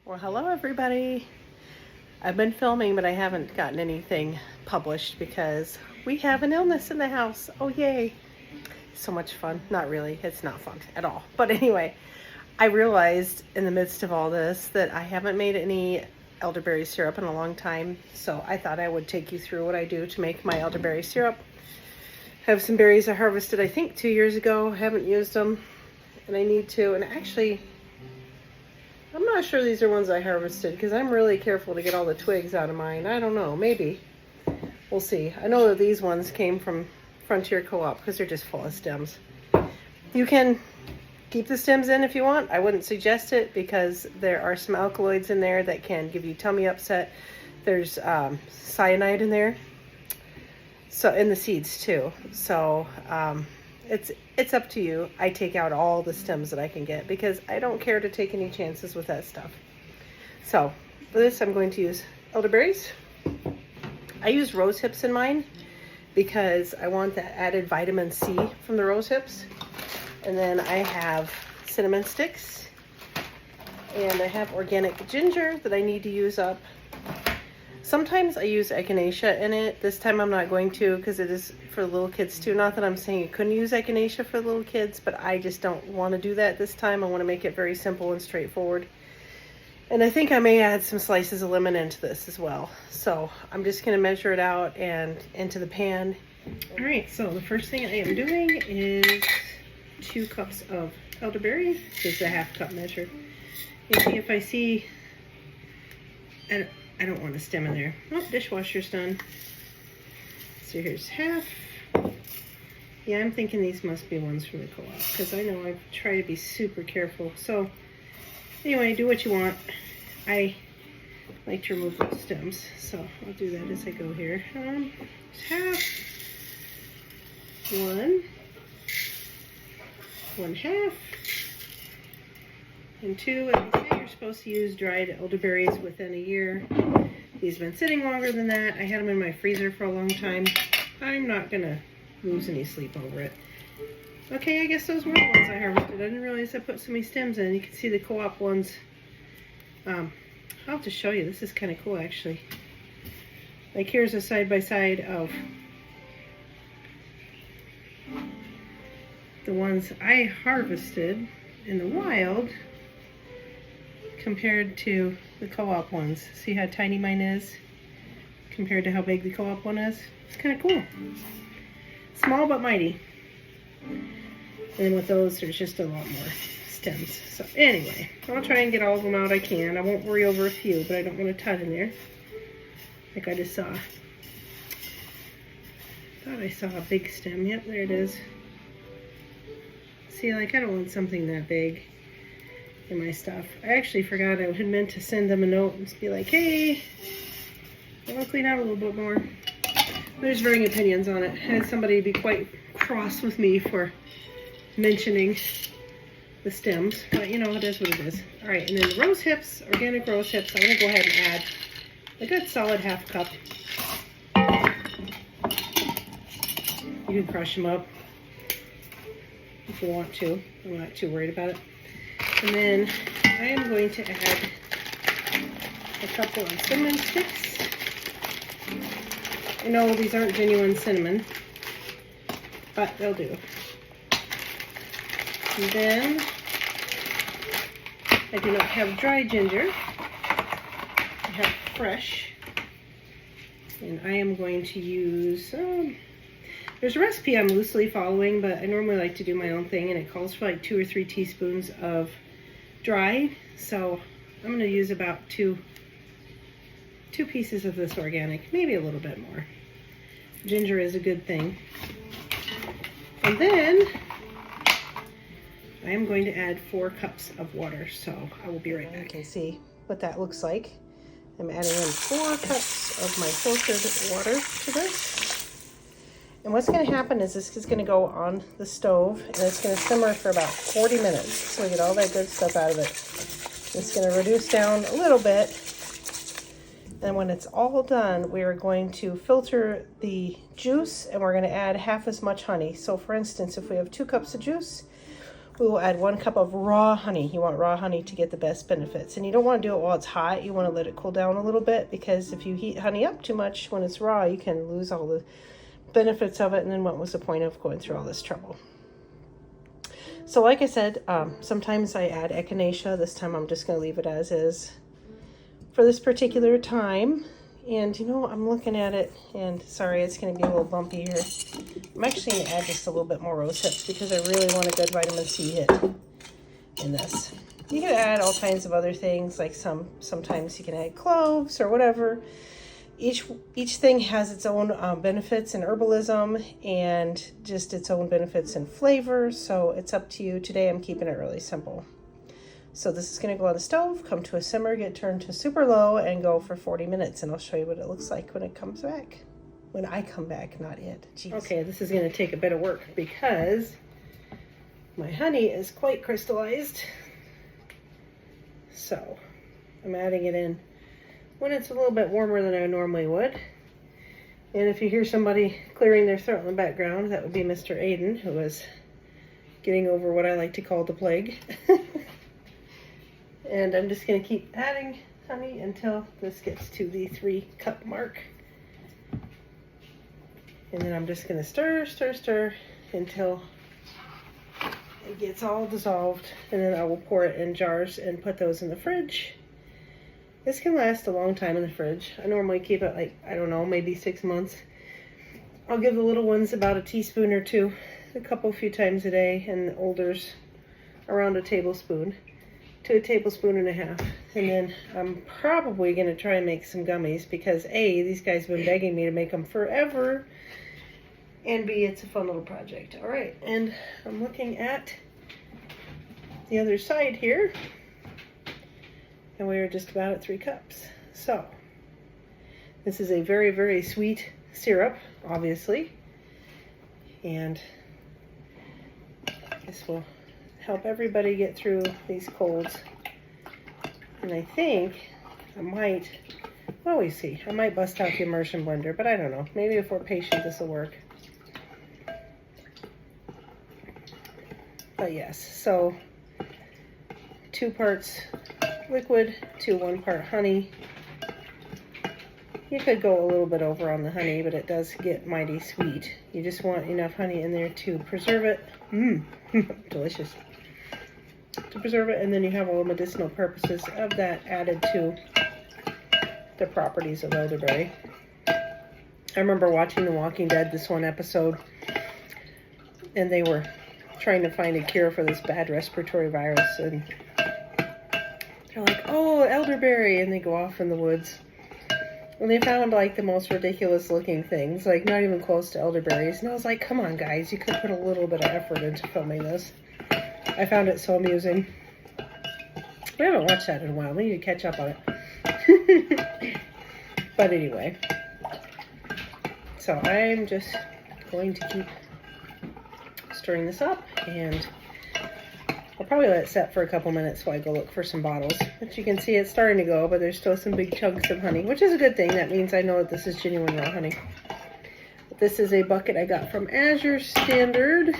Well, hello everybody. I've been filming, but I haven't gotten anything published because we have an illness in the house. Oh, yay. So much fun. Not really. It's not fun at all. But anyway, I realized in the midst of all this that I haven't made any elderberry syrup in a long time. So I thought I would take you through what I do to make my elderberry syrup. I have some berries I harvested, I think 2 years ago. I haven't used them and I need to. And actually, I'm not sure these are ones I harvested because I'm really careful to get all the twigs out of mine. I don't know, maybe. We'll see. I know that these ones came from Frontier Co-op because they're just full of stems. You can keep the stems in if you want. I wouldn't suggest it because there are some alkaloids in there that can give you tummy upset. There's cyanide in there. So in the seeds too. So it's up to you. I take out all the stems that I can get because I don't care to take any chances with that stuff. So for this, I'm going to use elderberries. I use rose hips in mine because I want that added vitamin C from the rose hips. And then I have cinnamon sticks. And I have organic ginger that I need to use up. Sometimes I use echinacea in it. This time I'm not going to because it is for little kids too. Not that I'm saying you couldn't use echinacea for little kids, but I just don't want to do that this time. I want to make it very simple and straightforward. And I think I may add some slices of lemon into this as well. So I'm just going to measure it out and into the pan. All right, so the first thing I am doing is 2 cups of elderberry. This is a ½ cup measure. You see if I see... I don't want a stem in there. Oh, dishwasher's done. So here's half. Yeah, I'm thinking these must be ones from the co-op because I know I try to be super careful. So anyway, do what you want. I like to remove those stems, so I'll do that as I go here. Half, 1/2, and 2. And they say you're supposed to use dried elderberries within a year. These have been sitting longer than that. I had them in my freezer for a long time. I'm not gonna lose any sleep over it. Okay, I guess those were the ones I harvested. I didn't realize I put so many stems in. You can see the co-op ones. I'll have to show you. This is kind of cool, actually. Like here's a side-by-side of the ones I harvested in the wild compared to the co-op ones. See how tiny mine is compared to how big the co-op one is? It's kind of cool. Small but mighty. And with those, there's just a lot more stems. So anyway, I'll try and get all of them out I can. I won't worry over a few, but I don't want a ton in there. Like I just saw. Thought I saw a big stem. Yep, there it is. See, like I don't want something that big in my stuff. I actually forgot I had meant to send them a note and just be like, hey, I want to clean out a little bit more. There's varying opinions on it. I had somebody be quite cross with me for mentioning the stems, but you know, it is what it is. All right, and then the rose hips, organic rose hips, I'm going to go ahead and add a good solid ½ cup. You can crush them up if you want to. I'm not too worried about it. And then I am going to add a couple of cinnamon sticks. I know these aren't genuine cinnamon, but they'll do. And then I do not have dry ginger. I have fresh. And I am going to use, there's a recipe I'm loosely following, but I normally like to do my own thing, and it calls for like 2 or 3 teaspoons of dry. So I'm going to use about two pieces of this organic, maybe a little bit more. Ginger is a good thing. And then I am going to add 4 cups of water, so I will be right back. Okay, see what that looks like. I'm adding in 4 cups of my filtered water to this. And what's going to happen is this is going to go on the stove and it's going to simmer for about 40 minutes. So we get all that good stuff out of it. It's going to reduce down a little bit. And when it's all done, we are going to filter the juice and we're going to add half as much honey. So for instance, if we have 2 cups of juice, we will add 1 cup of raw honey. You want raw honey to get the best benefits. And you don't want to do it while it's hot. You want to let it cool down a little bit, because if you heat honey up too much when it's raw, you can lose all the benefits of it. And then what was the point of going through all this trouble? So like I said, sometimes I add echinacea. This time I'm just going to leave it as is for this particular time. And you know, I'm looking at it, and sorry, it's going to be a little bumpy here. I'm actually going to add just a little bit more rose hips because I really want a good vitamin C hit in this. You can add all kinds of other things, like sometimes you can add cloves or whatever. Each thing has its own benefits in herbalism and just its own benefits in flavor, so it's up to you. Today I'm keeping it really simple. So this is going to go on the stove, come to a simmer, get turned to super low, and go for 40 minutes. And I'll show you what it looks like when it comes back. When I come back, not it. Jeez. Okay, this is going to take a bit of work because my honey is quite crystallized. So I'm adding it in when it's a little bit warmer than I normally would. And if you hear somebody clearing their throat in the background, that would be Mr. Aiden, who is getting over what I like to call the plague. And I'm just going to keep adding honey until this gets to the 3-cup mark. And then I'm just going to stir until it gets all dissolved. And then I will pour it in jars and put those in the fridge. This can last a long time in the fridge. I normally keep it like, I don't know, maybe 6 months. I'll give the little ones about a teaspoon or 2, a few times a day, and the olders around a tablespoon to a tablespoon and a half. And then I'm probably going to try and make some gummies because A, these guys have been begging me to make them forever, and B, it's a fun little project. All right, and I'm looking at the other side here, and we are just about at 3 cups. So this is a very, very sweet syrup, obviously, and this will help everybody get through these colds. And I think I might, well, we see. I might bust out the immersion blender, but I don't know. Maybe if we're patient, this will work. But yes, so 2 parts liquid to 1 part honey. You could go a little bit over on the honey, but it does get mighty sweet. You just want enough honey in there to preserve it. Delicious. To preserve it, and then you have all the medicinal purposes of that added to the properties of elderberry. I remember watching The Walking Dead, this one episode, and they were trying to find a cure for this bad respiratory virus, and they're like, oh, elderberry, and they go off in the woods. And they found like the most ridiculous looking things, like not even close to elderberries. And I was like, come on guys, you could put a little bit of effort into filming this. I found it so amusing. We haven't watched that in a while. We need to catch up on it. But anyway. So I'm just going to keep stirring this up, and I'll probably let it set for a couple minutes while I go look for some bottles. But you can see it's starting to go, but there's still some big chunks of honey, which is a good thing. That means I know that this is genuine raw honey. This is a bucket I got from Azure Standard.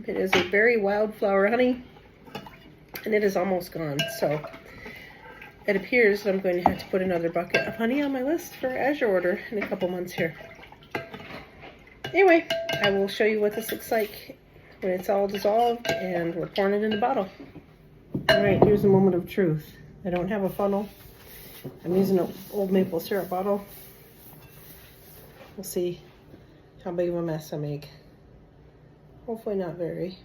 It is a berry wildflower honey, and it is almost gone. So it appears that I'm going to have to put another bucket of honey on my list for Azure order in a couple months here. Anyway, I will show you what this looks like when it's all dissolved and we're pouring it in the bottle. All right, here's a moment of truth. I don't have a funnel. I'm using an old maple syrup bottle. We'll see how big of a mess I make. Hopefully not very.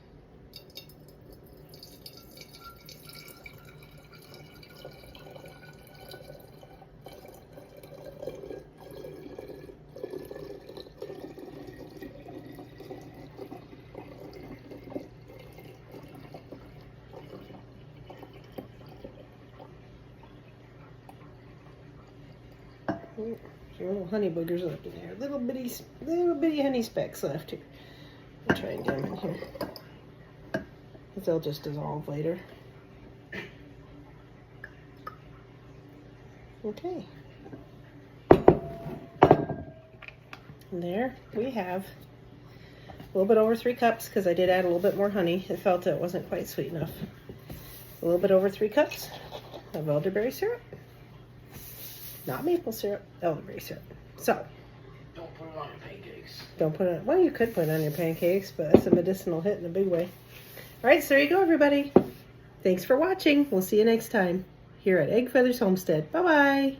Oh, some little honey boogers left in there. Little bitty honey specks left here. I'll try and get them in here, because they'll just dissolve later. Okay. And there we have little bit over 3 cups because I did add a little bit more honey. I felt it wasn't quite sweet enough. A little bit over 3 cups of elderberry syrup. Not maple syrup, elderberry syrup. So, Don't put it on your pancakes. don't put it, well, you could put it on your pancakes, but that's a medicinal hit in a big way. All right, so there you go, everybody. Thanks for watching. We'll see you next time here at EggFeathers Homestead. Bye-bye.